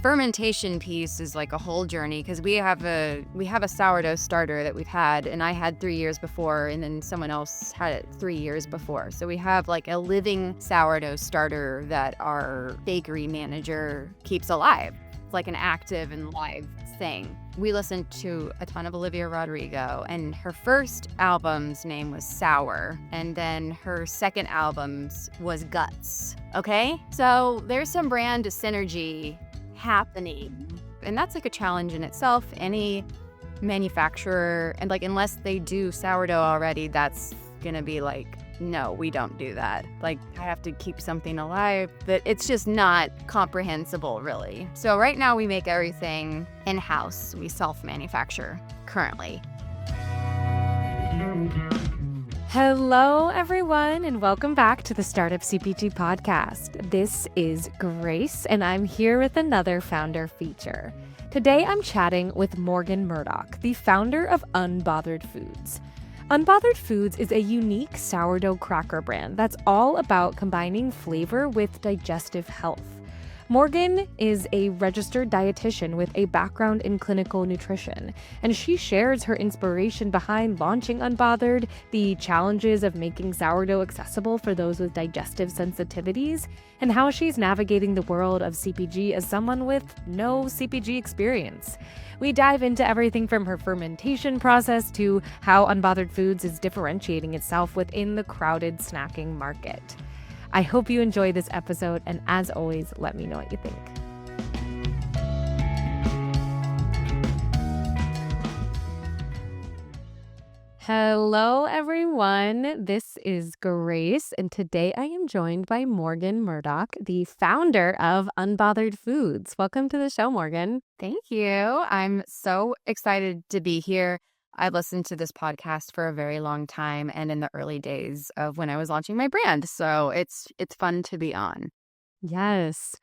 fermentation piece is like a whole journey because we have a sourdough starter that we've had, and I had 3 years before, and then someone else had it 3 years before. So we have like a living sourdough starter that our bakery manager keeps alive. It's like an active and live thing. We listened to a ton of Olivia Rodrigo, and her first album's name was Sour, and then her second album's was Guts. Okay? So there's some brand synergy happening, and that's like a challenge in itself. Any manufacturer, and like unless they do sourdough already, that's gonna be like, no, we don't do that. Like, I have to keep something alive, but it's just not comprehensible, really. So right now we make everything in-house. We self-manufacture currently. Hello, everyone, and welcome back to the Startup CPG podcast. This is Grace, and I'm here with another founder feature. Today, I'm chatting with Morgan Murdoch, the founder of Unbothered Foods. Unbothered Foods is a unique sourdough cracker brand that's all about combining flavor with digestive health. Morgan is a registered dietitian with a background in clinical nutrition, and she shares her inspiration behind launching Unbothered, the challenges of making sourdough accessible for those with digestive sensitivities, and how she's navigating the world of CPG as someone with no CPG experience. We dive into everything from her fermentation process to how Unbothered Foods is differentiating itself within the crowded snacking market. I hope you enjoy this episode, and as always, let me know what you think. Hello, everyone. This is Grace, and today I am joined by Morgan Murdoch, the founder of Unbothered Foods. Welcome to the show, Morgan. Thank you. I'm so excited to be here. I've listened to this podcast for a very long time, and in the early days of when I was launching my brand. So it's fun to be on. Yes.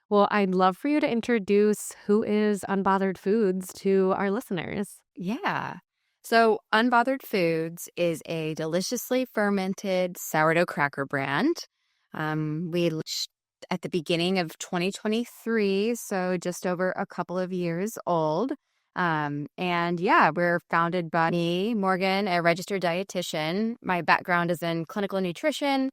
Well, I'd love for you to introduce who is Unbothered Foods to our listeners. Yeah. So Unbothered Foods is a deliciously fermented sourdough cracker brand. We launched at the beginning of 2023, so just over a couple of years old. We're founded by me, Morgan, a registered dietitian. My background is in clinical nutrition,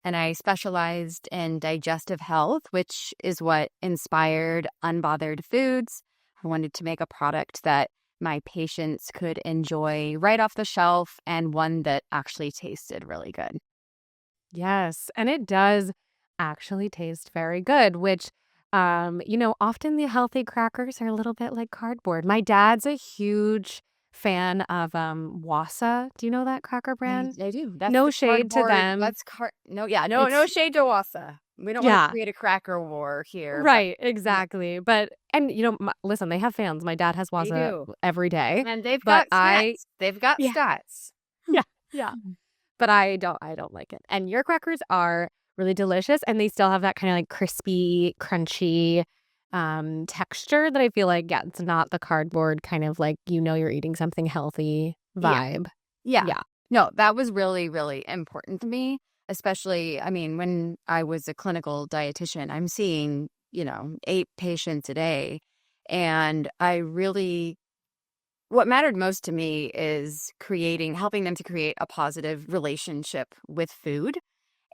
and I specialized in digestive health, which is what inspired Unbothered Foods. I wanted to make a product that my patients could enjoy right off the shelf, and one that actually tasted really good. Yes, and it does actually taste very good, which, often the healthy crackers are a little bit like cardboard. My dad's a huge fan of Wassa. Do you know that cracker brand? I do. That's No the shade to cardboard. them. That's no shade to Wassa. We don't want Yeah, to create a cracker war here. right, exactly. But, and listen, they have fans. My dad has They Wassa do. every day. And they've But got stats. They've got yeah, stats. yeah. But I don't like it. And your crackers are really delicious, and they still have that kind of like crispy, crunchy texture that I feel like, yeah, it's not the cardboard kind of like, you're eating something healthy vibe. Yeah. No, that was really, really important to me, especially, when I was a clinical dietitian, I'm seeing, 8 patients a day. And what mattered most to me is helping them to create a positive relationship with food.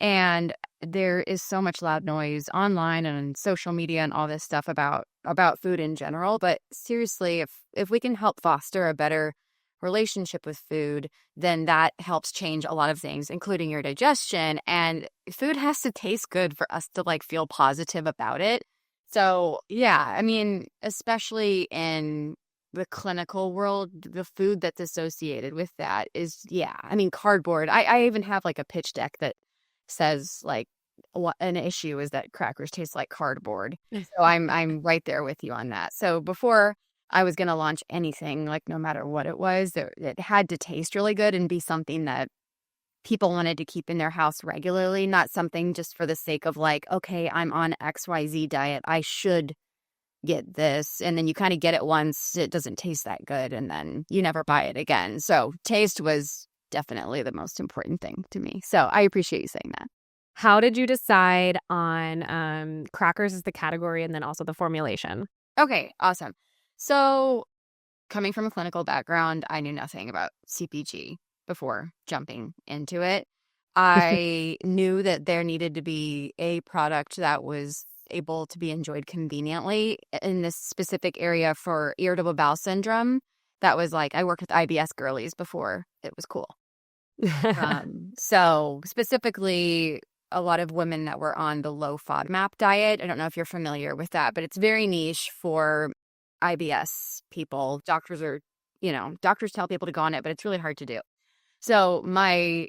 And there is so much loud noise online and on social media and all this stuff about food in general. But seriously, if we can help foster a better relationship with food, then that helps change a lot of things, including your digestion. And food has to taste good for us to like feel positive about it. So yeah, especially in the clinical world, the food that's associated with that is, cardboard. I even have like a pitch deck that says like what an issue is that crackers taste like cardboard. So I'm right there with you on that. So before I was going to launch anything, like no matter what it was, it had to taste really good and be something that people wanted to keep in their house regularly, not something just for the sake of like, okay, I'm on XYZ diet, I should get this. And then you kind of get it once, it doesn't taste that good, and then you never buy it again. So taste was definitely the most important thing to me. So I appreciate you saying that. How did you decide on crackers as the category and then also the formulation? Okay, awesome. So coming from a clinical background, I knew nothing about CPG before jumping into it. I knew that there needed to be a product that was able to be enjoyed conveniently in this specific area for irritable bowel syndrome. That was like, I worked with IBS girlies before it was cool. So specifically, a lot of women that were on the low FODMAP diet. I don't know if you're familiar with that, but it's very niche for IBS people. Doctors tell people to go on it, but it's really hard to do. So my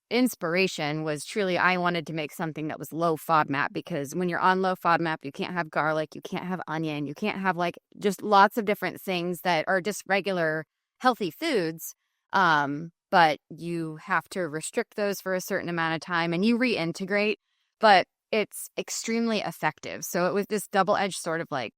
inspiration was truly I wanted to make something that was low FODMAP, because when you're on low FODMAP, you can't have garlic, you can't have onion, you can't have like just lots of different things that are just regular healthy foods. But you have to restrict those for a certain amount of time and you reintegrate, but it's extremely effective. So it was this double-edged sort of like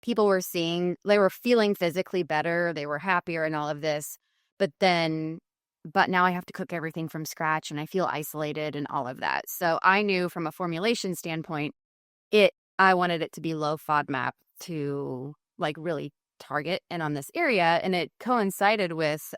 people were they were feeling physically better, they were happier and all of this, but now I have to cook everything from scratch and I feel isolated and all of that. So I knew from a formulation standpoint, I wanted it to be low FODMAP to like really target and on this area. And it coincided with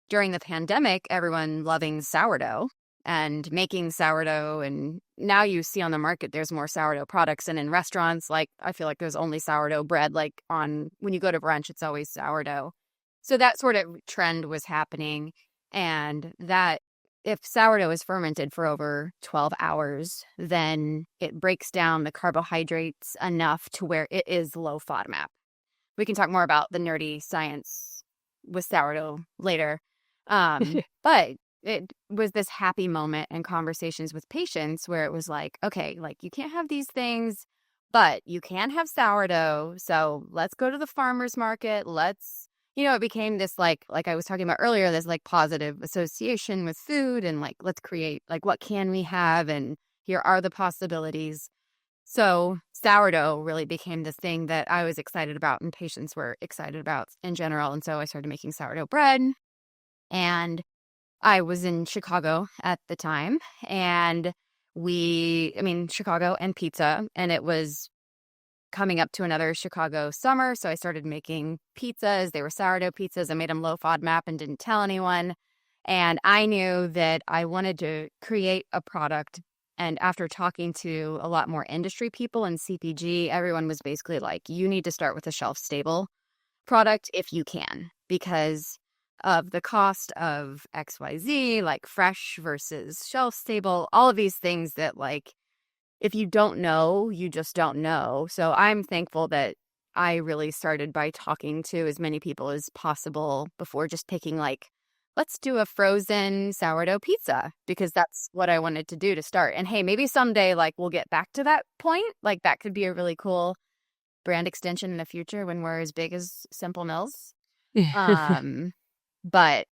during the pandemic, everyone loving sourdough and making sourdough. And now you see on the market, there's more sourdough products. And in restaurants, like I feel like there's only sourdough bread. Like when you go to brunch, it's always sourdough. So that sort of trend was happening. And that if sourdough is fermented for over 12 hours, then it breaks down the carbohydrates enough to where it is low FODMAP. We can talk more about the nerdy science with sourdough later. But it was this happy moment in conversations with patients where it was like, okay, like you can't have these things, but you can have sourdough. So let's go to the farmer's market. It became this like I was talking about earlier, this like positive association with food and like, let's create like, what can we have? And here are the possibilities. So sourdough really became the thing that I was excited about and patients were excited about in general. And so I started making sourdough bread. And I was in Chicago at the time, and Chicago and pizza, and it was coming up to another Chicago summer. So I started making pizzas. They were sourdough pizzas. I made them low FODMAP and didn't tell anyone. And I knew that I wanted to create a product. And after talking to a lot more industry people in CPG, everyone was basically like, you need to start with a shelf-stable product if you can, because of the cost of XYZ, like fresh versus shelf-stable, all of these things that like, if you don't know, you just don't know. So I'm thankful that I really started by talking to as many people as possible before just picking like, let's do a frozen sourdough pizza, because that's what I wanted to do to start. And hey, maybe someday like we'll get back to that point. Like that could be a really cool brand extension in the future when we're as big as Simple Mills. But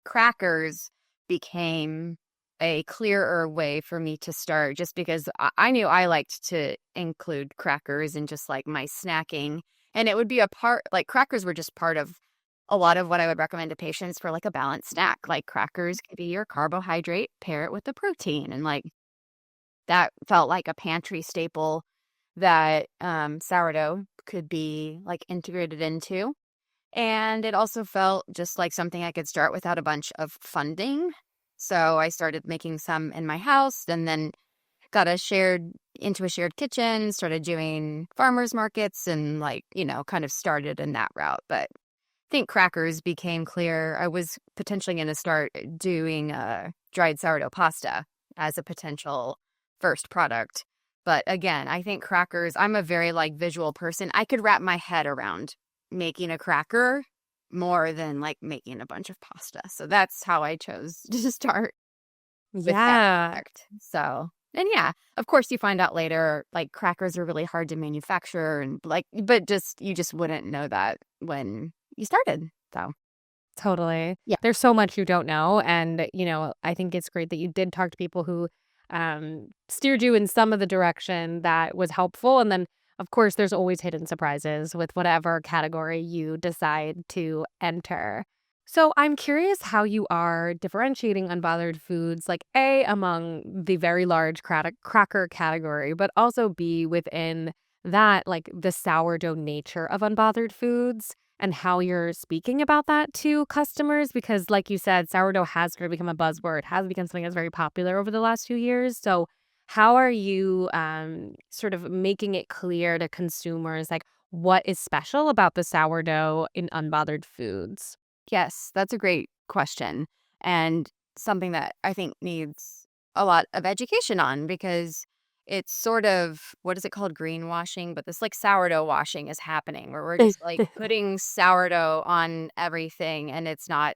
crackers became a clearer way for me to start, just because I knew I liked to include crackers in just like my snacking. And it would be crackers were just part of a lot of what I would recommend to patients for like a balanced snack. Like crackers could be your carbohydrate, pair it with the protein. And like that felt like a pantry staple that sourdough could be like integrated into. And it also felt just like something I could start without a bunch of funding. So I started making some in my house and then got into a shared kitchen, started doing farmers markets and kind of started in that route. But I think crackers became clear. I was potentially going to start doing dried sourdough pasta as a potential first product. But again, I think crackers, I'm a very visual person. I could wrap my head around making a cracker more than making a bunch of pasta. So that's how I chose to start with that product. So, and yeah, of course you find out later, crackers are really hard to manufacture and but you just wouldn't know that when you started. So. Totally. Yeah. There's so much you don't know. And, I think it's great that you did talk to people who steered you in some of the direction that was helpful. And then, of course, there's always hidden surprises with whatever category you decide to enter. So I'm curious how you are differentiating unbothered foods, A, among the very large cracker category, but also B, within that, like the sourdough nature of Unbothered Foods and how you're speaking about that to customers because like you said, sourdough has sort of become a buzzword, has become something that's very popular over the last few years. So how are you sort of making it clear to consumers like what is special about the sourdough in Unbothered Foods? Yes, that's a great question, and something that I think needs a lot of education on because it's sort of what is it called? Greenwashing, but this like sourdough washing is happening where we're just like putting sourdough on everything and it's not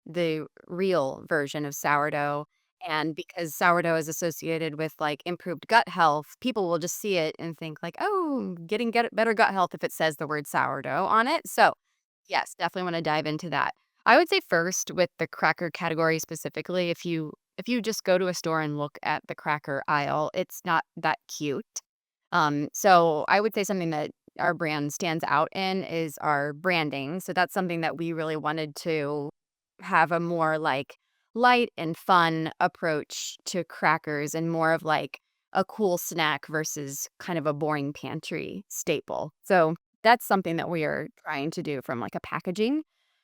the real version of sourdough. And because sourdough is associated with like improved gut health, people will just see it and think like, oh, better gut health if it says the word sourdough on it. So yes, definitely want to dive into that. I would say first with the cracker category specifically, if you just go to a store and look at the cracker aisle, it's not that cute. So I would say something that our brand stands out in is our branding. So that's something that we really wanted to have a more like light and fun approach to crackers and more of like a cool snack versus kind of a boring pantry staple. So that's something that we are trying to do from like a packaging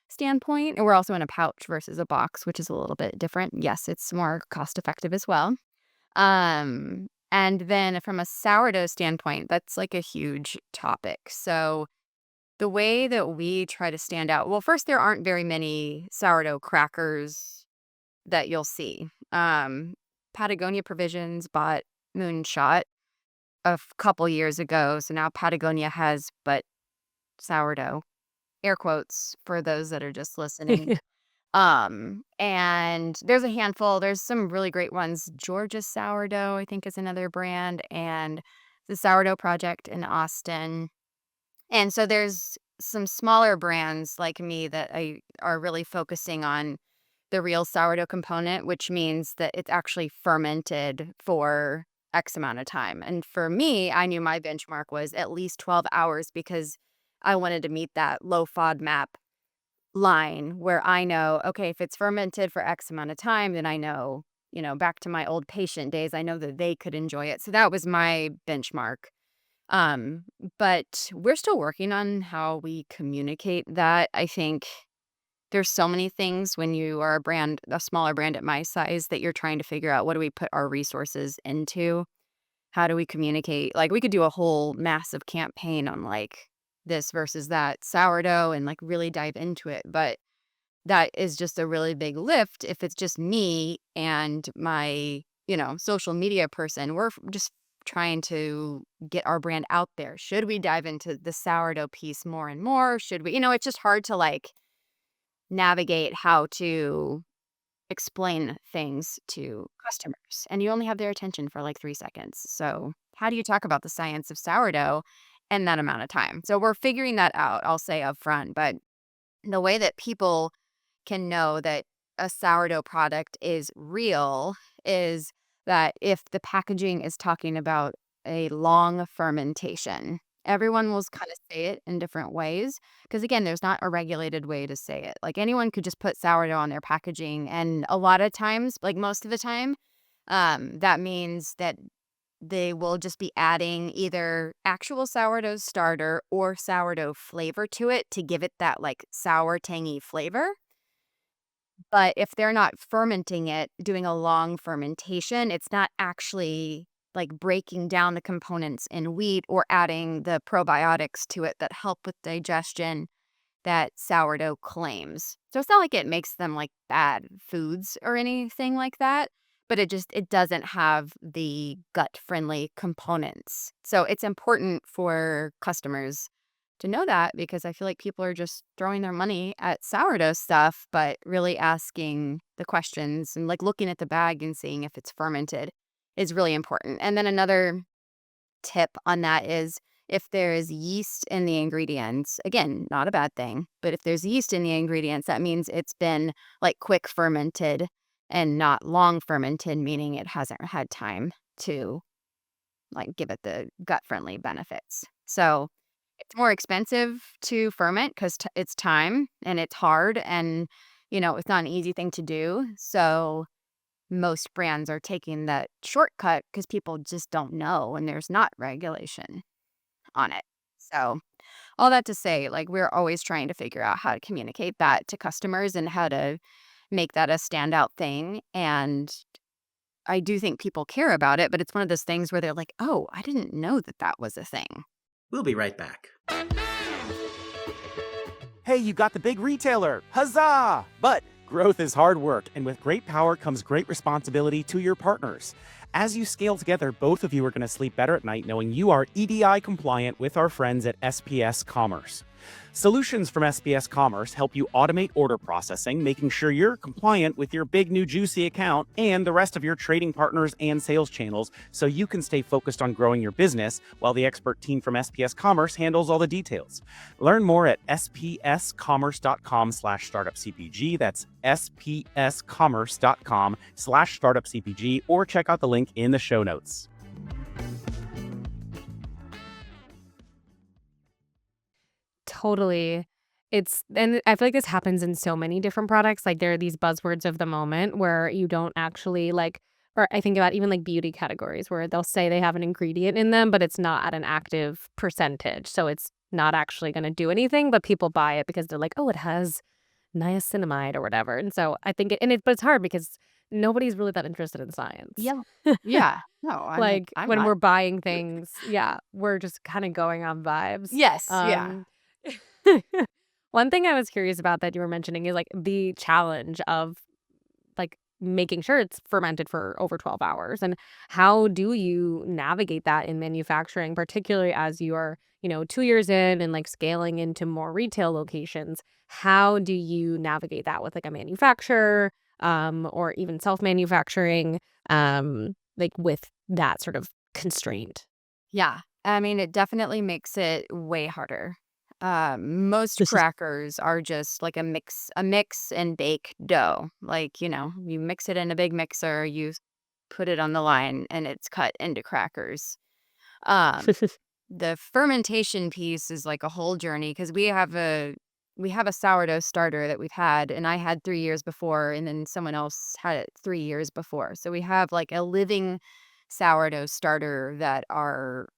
standpoint. And we're also in a pouch versus a box, which is a little bit different. Yes, it's more cost effective as well. And then from a sourdough standpoint, that's like a huge topic. So the way that we try to stand out, well, first, there aren't very many sourdough crackers that you'll see. Patagonia Provisions bought Moonshot couple years ago. So now Patagonia has but sourdough, air quotes for those that are just listening. And there's a handful. There's some really great ones. Georgia Sourdough, I think, is another brand, and the Sourdough Project in Austin. And so there's some smaller brands like me that I are really focusing on the real sourdough component, which means that it's actually fermented for X amount of time. And for me, I knew my benchmark was at least 12 hours because I wanted to meet that low FODMAP line where I know, okay, if it's fermented for X amount of time, then I know, back to my old patient days, I know that they could enjoy it. So that was my benchmark. Um, but we're still working on how we communicate that. I think there's so many things when you are a smaller brand at my size that you're trying to figure out what do we put our resources into? How do we communicate? Like we could do a whole massive campaign on like this versus that sourdough and like really dive into it. But that is just a really big lift if it's just me and my, social media person. We're just trying to get our brand out there. Should we dive into the sourdough piece more and more? Should we, it's just hard to like navigate how to explain things to customers. And you only have their attention for like 3 seconds. So, how do you talk about the science of sourdough in that amount of time? So, we're figuring that out, I'll say up front. But the way that people can know that a sourdough product is real is that if the packaging is talking about a long fermentation, everyone will kind of say it in different ways. Because again, there's not a regulated way to say it. Like anyone could just put sourdough on their packaging. And a lot of times, like most of the time, that means that they will just be adding either actual sourdough starter or sourdough flavor to it to give it that like sour, tangy flavor. But if they're not fermenting it, doing a long fermentation, it's not actually like breaking down the components in wheat or adding the probiotics to it that help with digestion that sourdough claims. So it's not like it makes them like bad foods or anything like that, but it doesn't have the gut-friendly components. So it's important for customers to know that because I feel like people are just throwing their money at sourdough stuff, but really asking the questions and like looking at the bag and seeing if it's fermented is really important. And then another tip on that is if there is yeast in the ingredients, again, not a bad thing, but if there's yeast in the ingredients, that means it's been like quick fermented and not long fermented, meaning it hasn't had time to like give it the gut friendly benefits. So it's more expensive to ferment because it's time and it's hard and it's not an easy thing to do. So most brands are taking that shortcut because people just don't know and there's not regulation. on it. So all that to say, like, we're always trying to figure out how to communicate that to customers and how to make that a standout thing. And I do think people care about it, but it's one of those things where they're like, oh, I didn't know that that was a thing. We'll be right back. Hey, you got the big retailer! Huzzah! But growth is hard work, and with great power comes great responsibility to your partners. As you scale together, both of you are going to sleep better at night knowing you are EDI compliant with our friends at SPS Commerce. Solutions from SPS Commerce help you automate order processing, making sure you're compliant with your big new juicy account and the rest of your trading partners and sales channels so you can stay focused on growing your business while the expert team from SPS Commerce handles all the details. Learn more at spscommerce.com/startupcpg. That's spscommerce.com/startupcpg, or check out the link in the show notes. Totally. And I feel like this happens in so many different products. Like there are these buzzwords of the moment where you don't actually like, or I think about even like beauty categories where they'll say they have an ingredient in them, but it's not at an active percentage. So it's not actually going to do anything, but people buy it because they're like, oh, it has niacinamide or whatever. And so I think but it's hard because nobody's really that interested in science. Yeah. Yeah. No, Like I'm when not. we're buying things, yeah, we're just kind of going on vibes. Yes. Yeah. Um, One thing I was curious about that you were mentioning is like the challenge of like making sure it's fermented for over 12 hours. And how do you navigate that in manufacturing, particularly as you are, 2 years in and like scaling into more retail locations? How do you navigate that with like a manufacturer, or even self-manufacturing, like with that sort of constraint? Yeah. I mean, it definitely makes it way harder. Most crackers are just like a mix and bake dough. Like, you mix it in a big mixer, you put it on the line, and it's cut into crackers. Um, the fermentation piece is like a whole journey because we have a sourdough starter that we've had, and I had 3 years before, and then someone else had it 3 years before. So we have like a living sourdough starter that our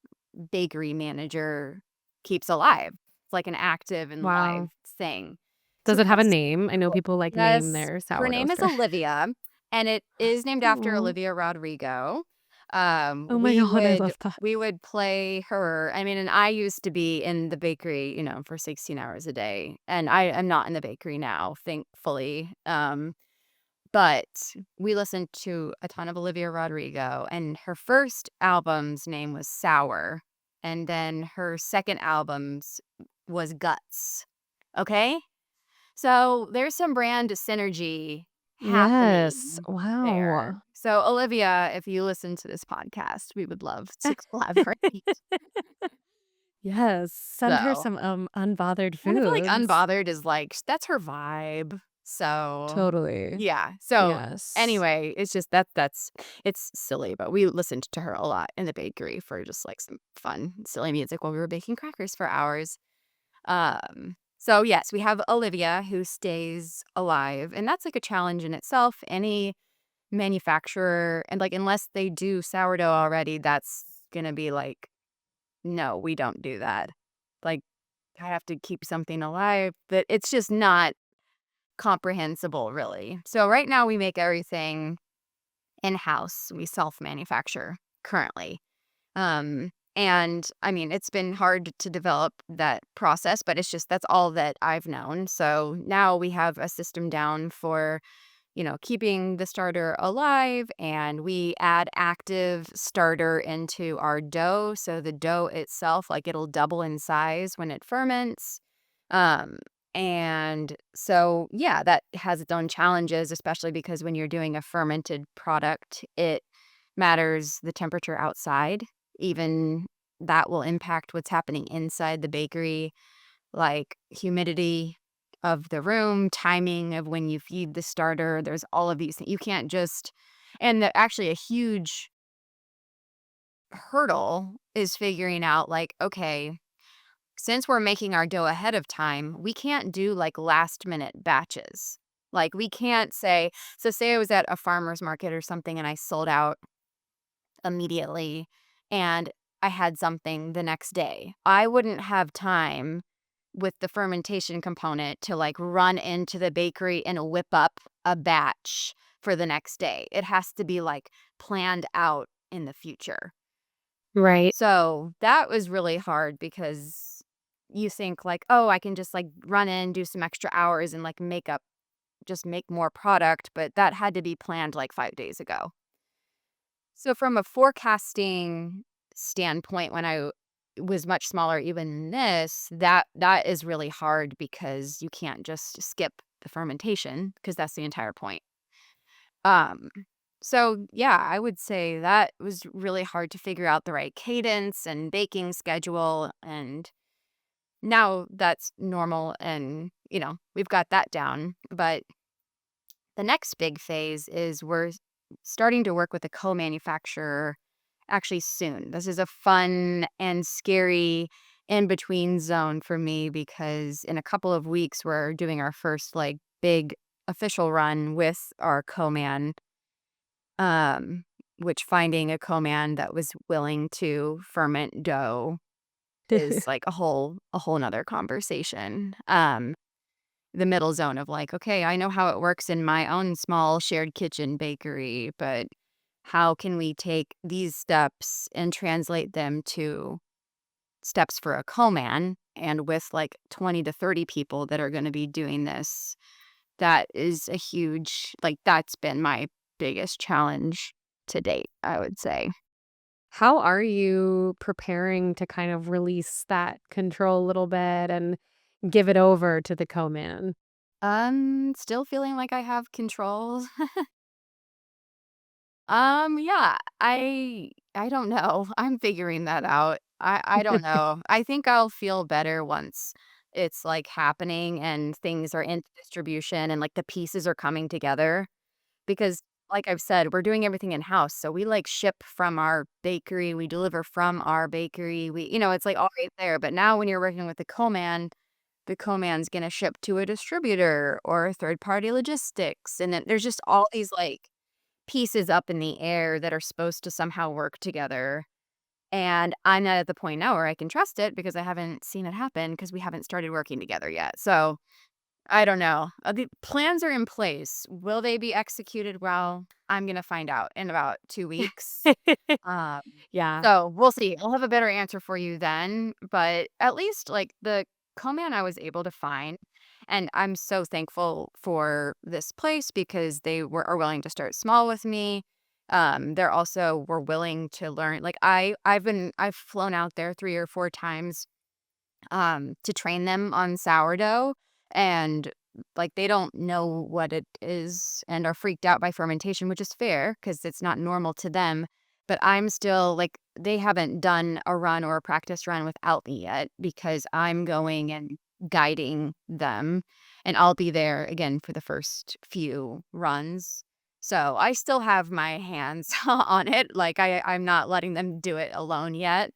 bakery manager keeps alive. It's like an active and live Wow. thing. So Does it have a that's name? I know cool. people like name Yes, their her sourdough name is starter. Olivia, and it is named after Aw. Olivia Rodrigo. Oh my We God, I would love that. we would play her. I mean, and I used to be in the bakery, for 16 hours a day, and I am not in the bakery now, thankfully. But we listened to a ton of Olivia Rodrigo, and her first album's name was Sour, and then her second album's was Guts. Okay? So there's some brand synergy Yes. happening there. Wow. So Olivia, if you listen to this podcast, we would love to collaborate. Yes. Send her So, some unbothered and I feel like foods. Unbothered is like that's her vibe. So, Totally. yeah. So Yes. anyway, it's just that's it's silly, but we listened to her a lot in the bakery for just like some fun, silly music while we were baking crackers for hours. So yes, we have Olivia who stays alive, and that's like a challenge in itself. Any manufacturer, and like unless they do sourdough already, that's gonna be like, no, we don't do that. Like I have to keep something alive, but it's just not comprehensible really. So right now we make everything in-house. We self-manufacture currently. And I mean, it's been hard to develop that process, but it's just that's all that I've known. So now we have a system down for, keeping the starter alive, and we add active starter into our dough. So the dough itself, like it'll double in size when it ferments. Um, and so, yeah, that has its own challenges, especially because when you're doing a fermented product, it matters the temperature outside. Even that will impact what's happening inside the bakery, like humidity of the room, timing of when you feed the starter. There's all of these things. You can't just, and actually, a huge hurdle is figuring out, like, okay, since we're making our dough ahead of time, we can't do like last minute batches. Like, we can't say, so say I was at a farmer's market or something and I sold out immediately, and I had something the next day. I wouldn't have time with the fermentation component to like run into the bakery and whip up a batch for the next day. It has to be like planned out in the future. Right. So that was really hard because you think like, oh, I can just like run in, do some extra hours and like just make more product. But that had to be planned like 5 days ago. So from a forecasting standpoint, when I was much smaller, even this, that is really hard because you can't just skip the fermentation because that's the entire point. Um, so yeah, I would say that was really hard to figure out the right cadence and baking schedule. And now that's normal and, we've got that down. But the next big phase is we're starting to work with a co-manufacturer actually soon. This is a fun and scary in between zone for me because in a couple of weeks we're doing our first like big official run with our co-man, um which finding a co-man that was willing to ferment dough is like a whole nother conversation. The middle zone of like, okay, I know how it works in my own small shared kitchen bakery, but how can we take these steps and translate them to steps for a co-man? And with like 20 to 30 people that are going to be doing this, that is a huge, like, that's been my biggest challenge to date, I would say. How are you preparing to kind of release that control a little bit and give it over to the co-man? Still feeling like I have control. Yeah, I don't know. I'm figuring that out. I don't know. I think I'll feel better once it's like happening and things are in distribution and like the pieces are coming together because like I've said, we're doing everything in house. So we like ship from our bakery, we deliver from our bakery. It's like all right there. But now when you're working with the co-man's gonna ship to a distributor or third party logistics. And then there's just all these like pieces up in the air that are supposed to somehow work together. And I'm not at the point now where I can trust it because I haven't seen it happen because we haven't started working together yet. So I don't know. The plans are in place. Will they be executed well? I'm going to find out in about 2 weeks. Um, Yeah. so we'll see. I'll have a better answer for you then. But at least like the co-man I was able to find, and I'm so thankful for this place because are willing to start small with me. They're also were willing to learn. Like I've flown out there 3 or 4 times to train them on sourdough, and like they don't know what it is and are freaked out by fermentation, which is fair because it's not normal to them. But I'm still like they haven't done a run or a practice run without me yet because I'm going and guiding them, and I'll be there again for the first few runs. So I still have my hands on it. Like I'm not letting them do it alone yet.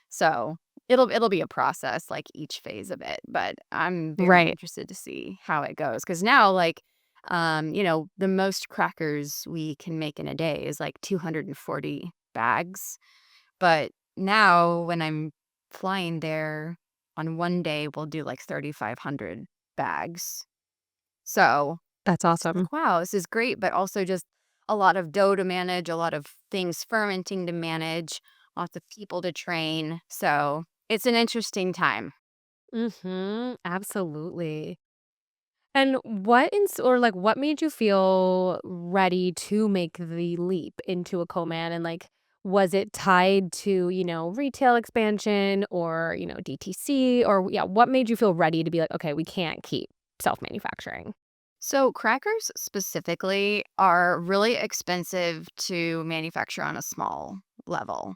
So it'll be a process, like, each phase of it, but I'm very Right. interested to see how it goes. Because now, like, the most crackers we can make in a day is, like, 240 bags, but now when I'm flying there on one day, we'll do, like, 3,500 bags. So, That's it's awesome. like, "Wow, this is great," but also just a lot of dough to manage, a lot of things fermenting to manage, lots of people to train, so it's an interesting time. Mhm. Absolutely. And what made you feel ready to make the leap into a co-man? And like, was it tied to, retail expansion or, DTC or yeah, what made you feel ready to be like, okay, we can't keep self-manufacturing? So crackers specifically are really expensive to manufacture on a small level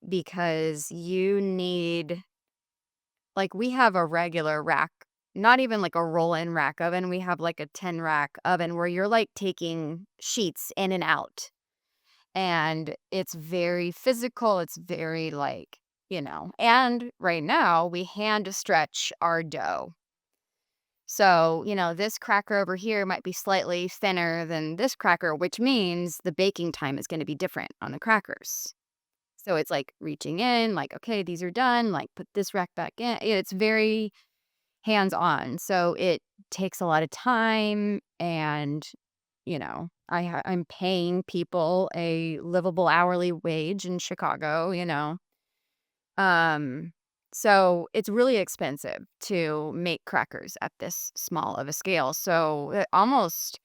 because you need like, we have a regular rack, not even like a roll-in rack oven, we have, like, a 10-rack oven where you're, like, taking sheets in and out, and it's very physical, it's very, like, and right now, we hand stretch our dough. So, this cracker over here might be slightly thinner than this cracker, which means the baking time is gonna be different on the crackers. So it's like reaching in, like, okay, these are done, like put this rack back in. It's very hands-on. So it takes a lot of time and, I'm paying people a livable hourly wage in Chicago. Um, so it's really expensive to make crackers at this small of a scale. So it almost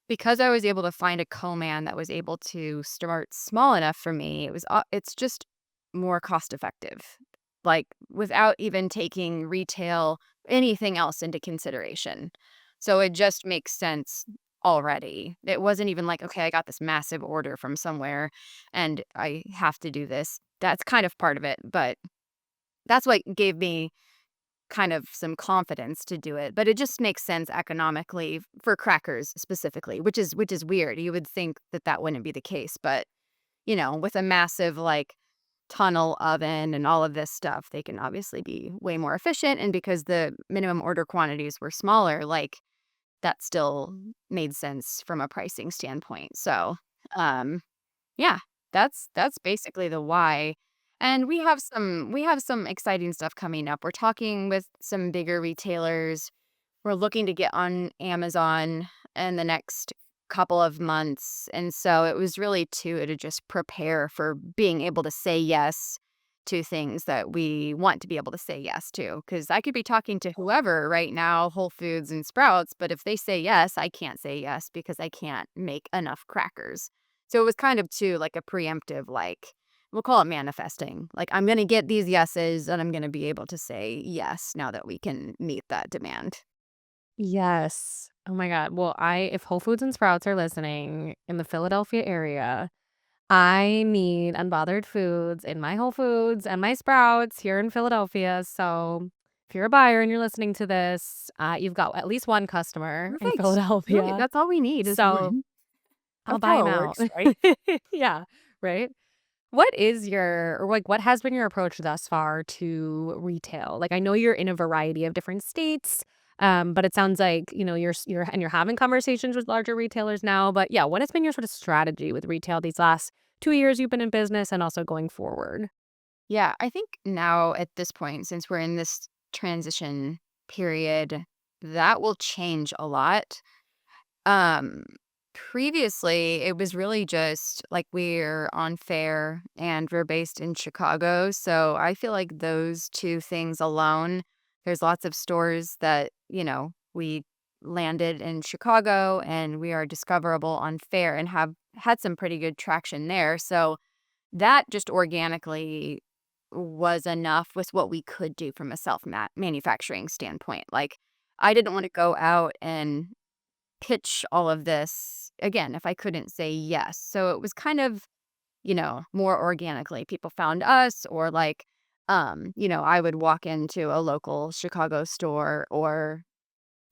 because I was able to find a co-man that was able to start small enough for me, it's just more cost effective. Like without even taking retail anything else into consideration. So it just makes sense already. It wasn't even like, okay, I got this massive order from somewhere and I have to do this. That's kind of part of it, but that's what gave me kind of some confidence to do it, but it just makes sense economically for crackers specifically, which is weird. You would think that that wouldn't be the case, but, with a massive, like, tunnel oven and all of this stuff, they can obviously be way more efficient, and because the minimum order quantities were smaller, like, that still made sense from a pricing standpoint. So, um yeah, that's basically the why. And we have some exciting stuff coming up. We're talking with some bigger retailers. We're looking to get on Amazon in the next couple of months. And so it was really to just prepare for being able to say yes to things that we want to be able to say yes to. Because I could be talking to whoever right now, Whole Foods and Sprouts, but if they say yes, I can't say yes because I can't make enough crackers. So it was kind of too like a preemptive, like, we'll call it manifesting. Like, I'm going to get these yeses and I'm going to be able to say yes now that we can meet that demand. Yes. Oh my God. Well, if Whole Foods and Sprouts are listening in the Philadelphia area, I need unbothered foods in my Whole Foods and my Sprouts here in Philadelphia. So if you're a buyer and you're listening to this, you've got at least one customer in Perfect. Right. Philadelphia. That's all we need is So one. I'll That's buy how them it out. works, right? Yeah. Right. What is or like, what has been your approach thus far to retail? Like, I know you're in a variety of different states, but it sounds like, you're having conversations with larger retailers now. But yeah, what has been your sort of strategy with retail these last 2 years you've been in business and also going forward? Yeah. I think now at this point, since we're in this transition period, that will change a lot. Um, Previously, it was really just like we're on fair and we're based in Chicago. So I feel like those two things alone, there's lots of stores that, we landed in Chicago and we are discoverable on fair and have had some pretty good traction there. So that just organically was enough with what we could do from a self manufacturing standpoint. Like, I didn't want to go out and pitch all of this again if I couldn't say yes. So it was kind of, more organically. People found us or like, I would walk into a local Chicago store or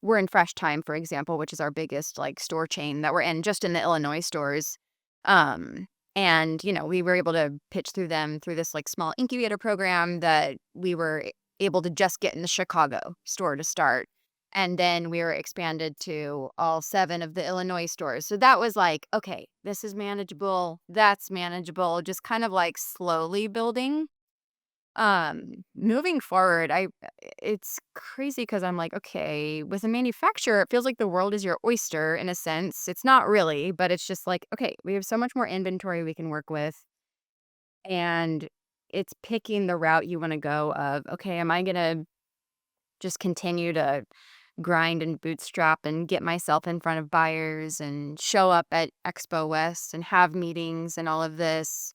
we're in Fresh Time, for example, which is our biggest like store chain that we're in just in the Illinois stores. And, we were able to pitch through them through this like small incubator program that we were able to just get in the Chicago store to start. And then we were expanded to all 7 of the Illinois stores. So that was like, okay, this is manageable. That's manageable. Just kind of like slowly building. Moving forward, it's crazy because I'm like, okay, with a manufacturer, it feels like the world is your oyster in a sense. It's not really, but it's just like, okay, we have so much more inventory we can work with. And it's picking the route you want to go of, okay, am I gonna just continue to grind and bootstrap and get myself in front of buyers and show up at Expo West and have meetings and all of this?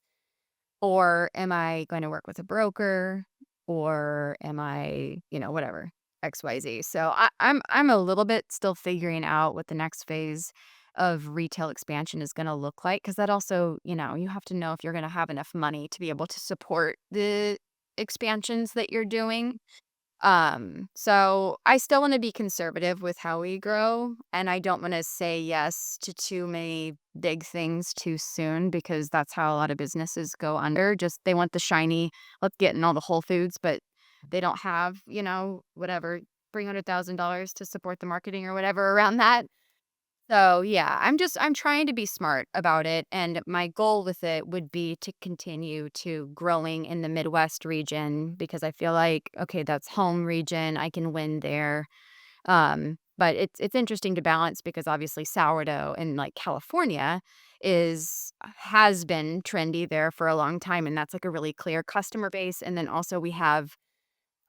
Or am I going to work with a broker? Or am I, whatever, XYZ. So I'm a little bit still figuring out what the next phase of retail expansion is going to look like. Cause that also, you have to know if you're going to have enough money to be able to support the expansions that you're doing. So I still want to be conservative with how we grow, and I don't want to say yes to too many big things too soon because that's how a lot of businesses go under. Just they want the shiny, let's get in all the Whole Foods, but they don't have, whatever, $300,000 to support the marketing or whatever around that. So yeah, I'm trying to be smart about it. And my goal with it would be to continue to growing in the Midwest region because I feel like, okay, that's home region. I can win there. But it's interesting to balance because obviously sourdough in like California has been trendy there for a long time, and that's like a really clear customer base. And then also we have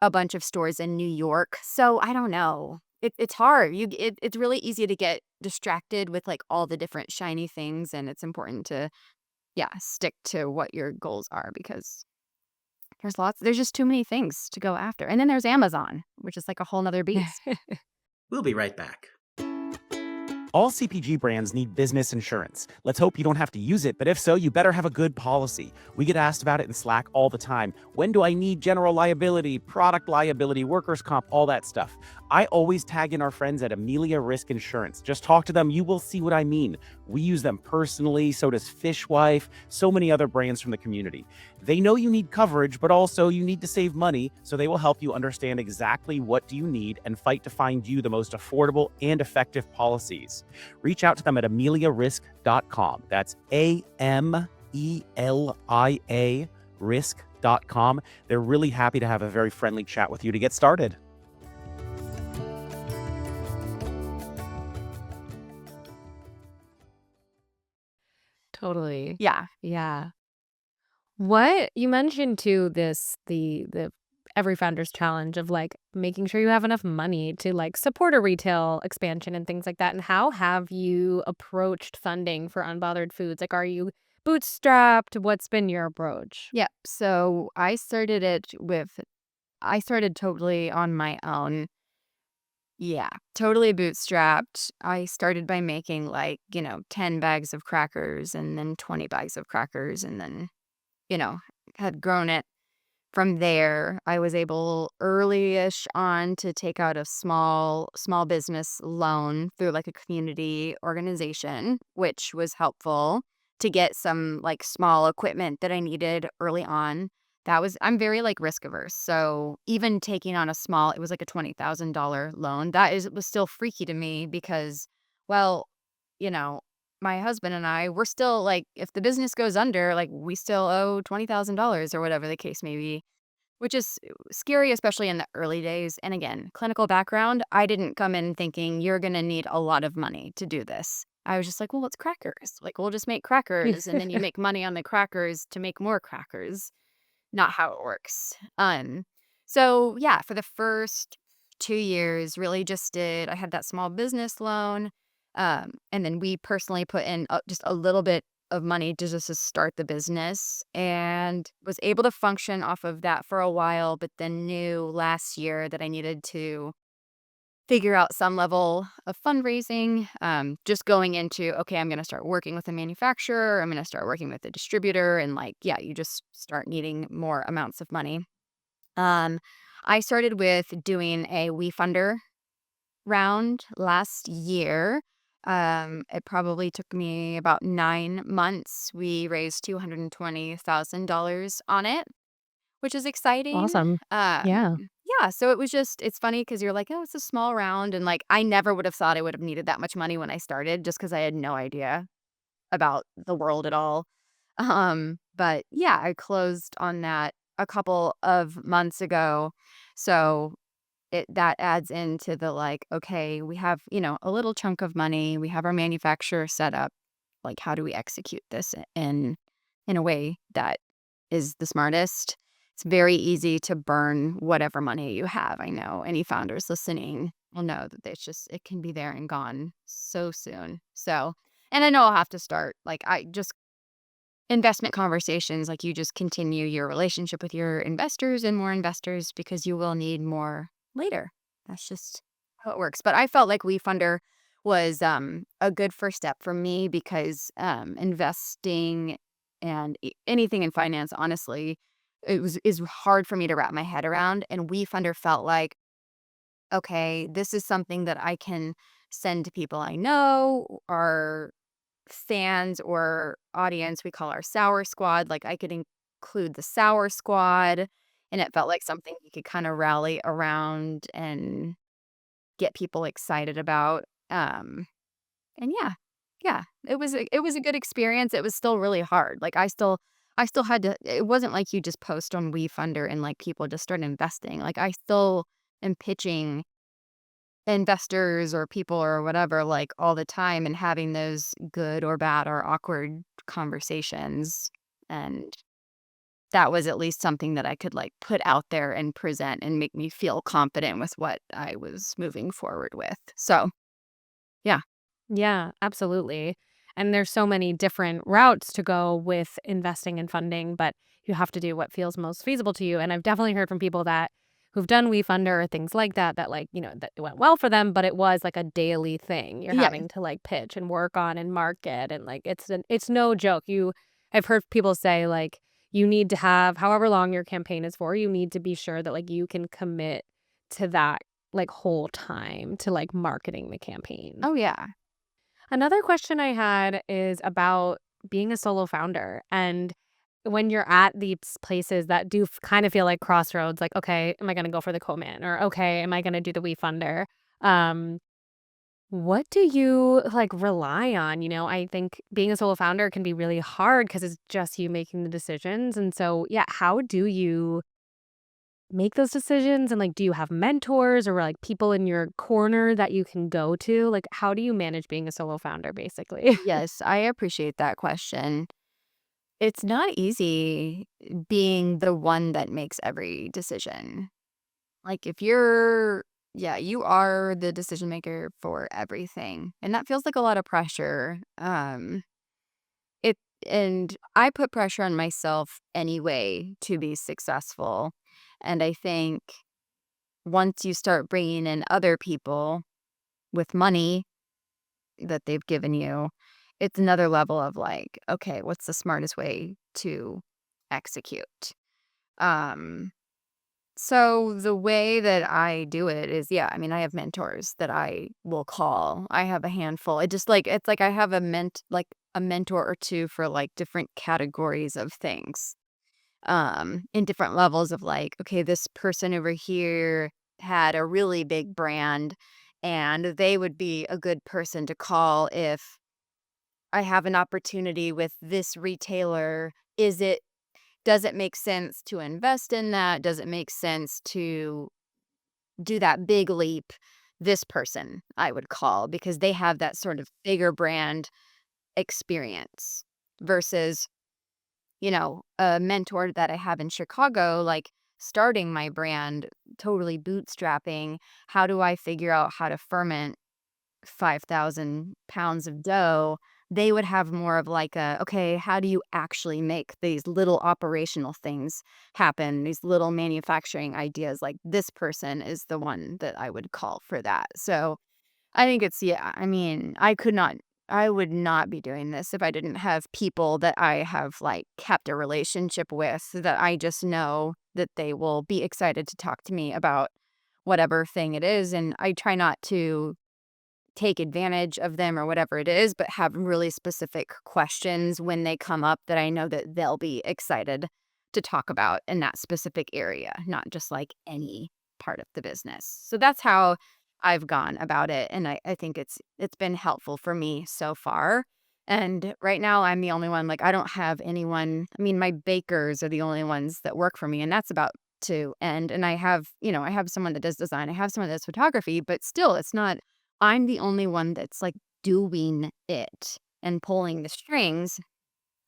a bunch of stores in New York. So I don't know. It's hard. It's really easy to get distracted with like all the different shiny things, and it's important to stick to what your goals are because there's just too many things to go after. And then there's Amazon, which is like a whole nother beast. We'll be right back. All CPG brands need business insurance. Let's hope you don't have to use it, but if so, you better have a good policy. We get asked about it in Slack all the time. When do I need general liability, product liability, workers' comp, all that stuff? I always tag in our friends at Amelia Risk Insurance. Just talk to them, you will see what I mean. We use them personally, so does Fishwife, so many other brands from the community. They know you need coverage, but also you need to save money, so they will help you understand exactly what do you need and fight to find you the most affordable and effective policies. Reach out to them at ameliarisk.com. That's AMELIA risk.com. They're really happy to have a very friendly chat with you to get started. Totally. Yeah. Yeah. What you mentioned too, the every founder's challenge of like making sure you have enough money to like support a retail expansion and things like that. And how have you approached funding for Unbothered Foods? Like, are you bootstrapped? What's been your approach? Yeah. So I started totally on my own. Yeah, totally bootstrapped. I started by making like, 10 bags of crackers and then 20 bags of crackers and then, you know, had grown it from there. I was able early-ish on to take out a small business loan through like a community organization, which was helpful to get some like small equipment that I needed early on. I'm very like risk averse. So even taking on it was like a $20,000 loan. Was still freaky to me because, well, you know, my husband and I, we're still like, if the business goes under, like we still owe $20,000 or whatever the case may be, which is scary, especially in the early days. And again, clinical background, I didn't come in thinking you're going to need a lot of money to do this. I was just like, well, it's crackers. Like, we'll just make crackers and then you make money on the crackers to make more crackers. Not how it works. So yeah, for the first 2 years, really I had that small business loan. And then we personally put in just a little bit of money to start the business and was able to function off of that for a while, but then knew last year that I needed to figure out some level of fundraising. Just going into, okay, I'm going to start working with a manufacturer, I'm going to start working with a distributor, and like, yeah, you just start needing more amounts of money. Um, I started with doing a WeFunder round last year. It probably took me about 9 months. We raised $220,000 on it, which is exciting. Awesome. Yeah. Yeah, so it's funny because you're like, oh, it's a small round. And like, I never would have thought I would have needed that much money when I started just because I had no idea about the world at all. But yeah, I closed on that a couple of months ago. So that adds into the like, okay, we have, a little chunk of money. We have our manufacturer set up. Like, how do we execute this in a way that is the smartest? It's very easy to burn whatever money you have. I know any founders listening will know that it can be there and gone so soon. So, and I know I'll have to start like investment conversations, like you just continue your relationship with your investors and more investors because you will need more later. That's just how it works. But I felt like WeFunder was a good first step for me because investing and anything in finance, honestly, is hard for me to wrap my head around. And WeFunder felt like, okay, this is something that I can send to people I know or fans or audience. We call our sour squad. Like, I could include the sour squad, and it felt like something you could kind of rally around and get people excited about. And yeah, it was a good experience. It was still really hard. Like I still had to. It wasn't like you just post on WeFunder and like people just start investing. Like I still am pitching investors or people or whatever like all the time and having those good or bad or awkward conversations. And that was at least something that I could like put out there and present and make me feel confident with what I was moving forward with. So, yeah. Yeah, absolutely. And there's so many different routes to go with investing and funding, but you have to do what feels most feasible to you. And I've definitely heard from people that who've done WeFunder or things like that, that like, that it went well for them, but it was like a daily thing. You're Yeah. having to like pitch and work on and market. And like, it's no joke. I've heard people say like, you need to have however long your campaign is for, you need to be sure that like you can commit to that like whole time to like marketing the campaign. Oh, yeah. Another question I had is about being a solo founder. And when you're at these places that do kind of feel like crossroads, like, okay, am I going to go for the co-man? Or, okay, am I going to do the WeFunder? Um, what do you like rely on? I think being a solo founder can be really hard because it's just you making the decisions. And so, yeah, how do you make those decisions? And like, do you have mentors or like people in your corner that you can go to? Like, how do you manage being a solo founder, basically? Yes, I appreciate that question. It's not easy being the one that makes every decision. Like if you're yeah, you are the decision maker for everything. And that feels like a lot of pressure. It and I put pressure on myself anyway to be successful. And I think once you start bringing in other people with money that they've given you, it's another level of like, okay, what's the smartest way to execute? Um, so the way that I do it is, yeah, I mean, I have mentors that I will call. I have a handful. It's like I have a mentor or two for like different categories of things. In different levels of like, okay, this person over here had a really big brand and they would be a good person to call if I have an opportunity with this retailer. Does it make sense to invest in that? Does it make sense to do that big leap? This person I would call because they have that sort of bigger brand experience versus, a mentor that I have in Chicago, like starting my brand, totally bootstrapping. How do I figure out how to ferment 5,000 pounds of dough? They would have more of like okay, how do you actually make these little operational things happen? These little manufacturing ideas, like this person is the one that I would call for that. So I think yeah, I mean, I would not be doing this if I didn't have people that I have like kept a relationship with that I just know that they will be excited to talk to me about whatever thing it is. And I try not to take advantage of them or whatever it is, but have really specific questions when they come up that I know that they'll be excited to talk about in that specific area, not just like any part of the business. So that's how I've gone about it. And I think it's been helpful for me so far. And right now I'm the only one, like I don't have anyone. I mean, my bakers are the only ones that work for me, and that's about to end. And I have someone that does design, I have someone that does photography, but still it's not I'm the only one that's, like, doing it and pulling the strings.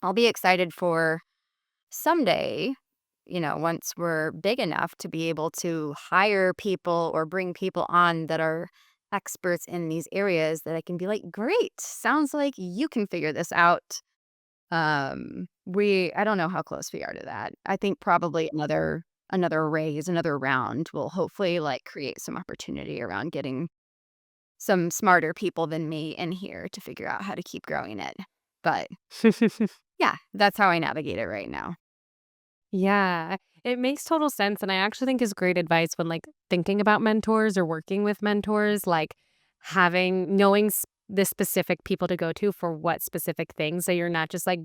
I'll be excited for someday, once we're big enough to be able to hire people or bring people on that are experts in these areas that I can be like, "Great, sounds like you can figure this out." I don't know how close we are to that. I think probably another raise, another round will hopefully, like, create some opportunity around getting some smarter people than me in here to figure out how to keep growing it. But yeah, that's how I navigate it right now. Yeah, it makes total sense. And I actually think is great advice when like thinking about mentors or working with mentors, like knowing the specific people to go to for what specific things. So you're not just like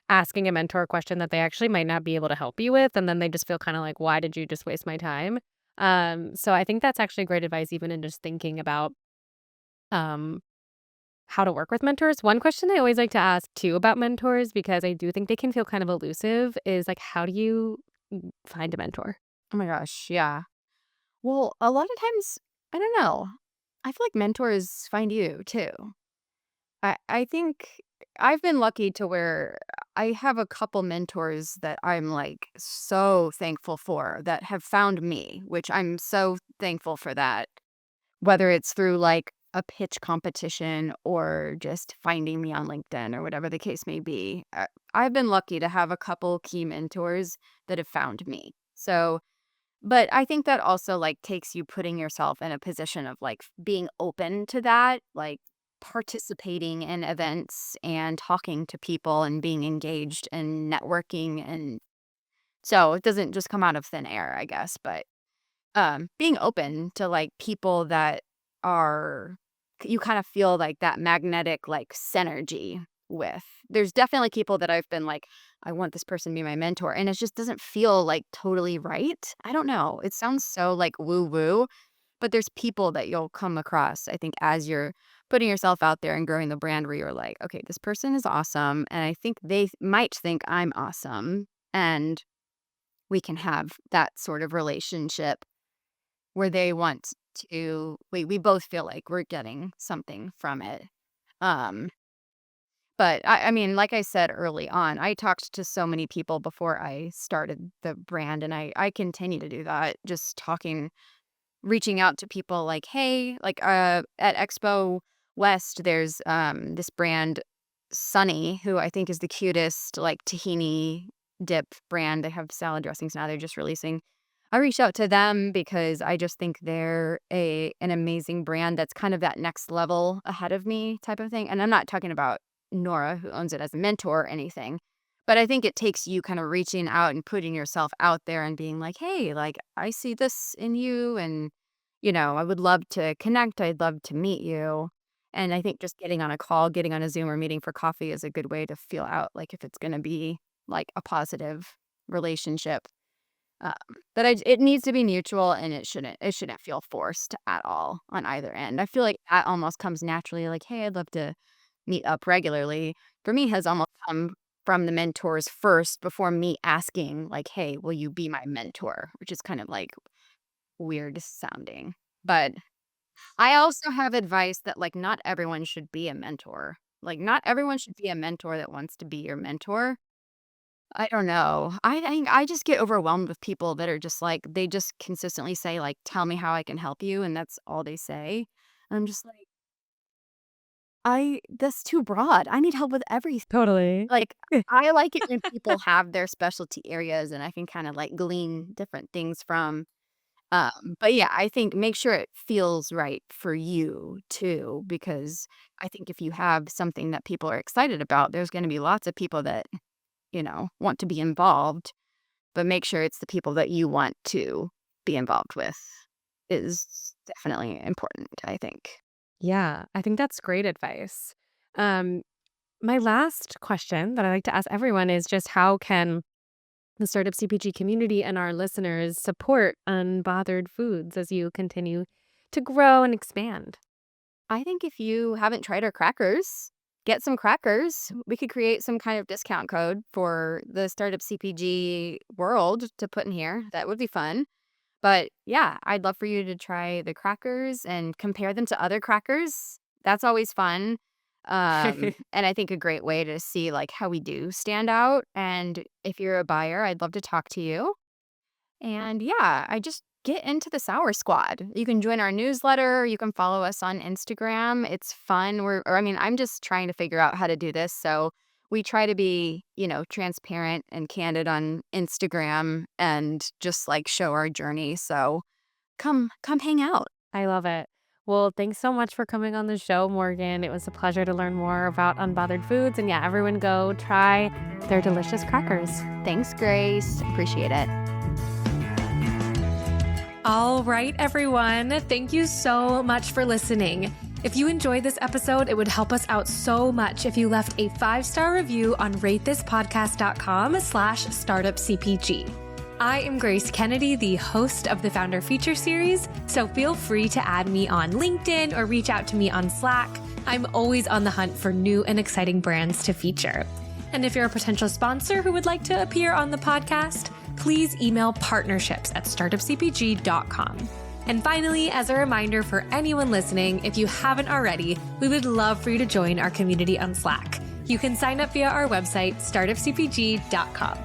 asking a mentor a question that they actually might not be able to help you with. And then they just feel kind of like, why did you just waste my time? So I think that's actually great advice, even in just thinking about um how to work with mentors. One question I always like to ask too about mentors, because I do think they can feel kind of elusive, is like, how do you find a mentor? Oh my gosh, yeah. Well, a lot of times, I don't know. I feel like mentors find you too. I think I've been lucky to where I have a couple mentors that I'm like so thankful for that have found me, which I'm so thankful for that. Whether it's through like a pitch competition or just finding me on LinkedIn or whatever the case may be. I've been lucky to have a couple key mentors that have found me. So, but I think that also like takes you putting yourself in a position of like being open to that, like participating in events and talking to people and being engaged and networking. And so it doesn't just come out of thin air, I guess, but being open to like people that are you kind of feel like that magnetic like synergy with. There's definitely people that I've been like, I want this person to be my mentor, and it just doesn't feel like totally right. I don't know. It sounds so like woo woo, but there's people that you'll come across, I think, as you're putting yourself out there and growing the brand where you're like, okay, this person is awesome. And I think they might think I'm awesome. And we can have that sort of relationship where they want to, we both feel like we're getting something from it. Um, but I mean, like I said early on, I talked to so many people before I started the brand, and I continue to do that, just talking, reaching out to people like, hey, like at Expo West, there's this brand Sunny, who I think is the cutest like tahini dip brand. They have salad dressings now. They're just releasing. I reached out to them because I just think they're an amazing brand that's kind of that next level ahead of me type of thing. And I'm not talking about Nora, who owns it, as a mentor or anything. But I think it takes you kind of reaching out and putting yourself out there and being like, hey, like, I see this in you. And, I would love to connect. I'd love to meet you. And I think just getting on a call, getting on a Zoom or meeting for coffee is a good way to feel out like if it's going to be like a positive relationship. Um, but it needs to be mutual, and it shouldn't feel forced at all on either end. I feel like that almost comes naturally, like, hey, I'd love to meet up regularly. For me, has almost come from the mentors first before me asking, like, hey, will you be my mentor? Which is kind of like weird sounding. But I also have advice that like not everyone should be a mentor. Like not everyone should be a mentor that wants to be your mentor. I don't know. I think I just get overwhelmed with people that are just like, they just consistently say, like, tell me how I can help you. And that's all they say. And I'm just like, that's too broad. I need help with everything. Totally. Like, I like it when people have their specialty areas and I can kind of like glean different things from. But yeah, I think make sure it feels right for you too, because I think if you have something that people are excited about, there's going to be lots of people that want to be involved, but make sure it's the people that you want to be involved with is definitely important, I think. Yeah, I think that's great advice. Um, my last question that I like to ask everyone is just how can the Startup CPG community and our listeners support Unbothered Foods as you continue to grow and expand? I think if you haven't tried our crackers, get some crackers. We could create some kind of discount code for the Startup CPG world to put in here. That would be fun. But yeah, I'd love for you to try the crackers and compare them to other crackers. That's always fun. And I think a great way to see like how we do stand out. And if you're a buyer, I'd love to talk to you. And yeah, I just get into the Sour Squad. You can join our newsletter. You can follow us on Instagram. It's fun. I'm just trying to figure out how to do this. So we try to be, transparent and candid on Instagram and just like show our journey. So come hang out. I love it. Well, thanks so much for coming on the show, Morgan. It was a pleasure to learn more about Unbothered Foods. And yeah, everyone go try their delicious crackers. Thanks, Grace. Appreciate it. All right, everyone. Thank you so much for listening. If you enjoyed this episode, it would help us out so much if you left a 5-star review on ratethispodcast.com/startupcpg. I am Grace Kennedy, the host of the Founder Feature Series, so feel free to add me on LinkedIn or reach out to me on Slack. I'm always on the hunt for new and exciting brands to feature. And if you're a potential sponsor who would like to appear on the podcast, please email partnerships@startupcpg.com. And finally, as a reminder for anyone listening, if you haven't already, we would love for you to join our community on Slack. You can sign up via our website, startupcpg.com.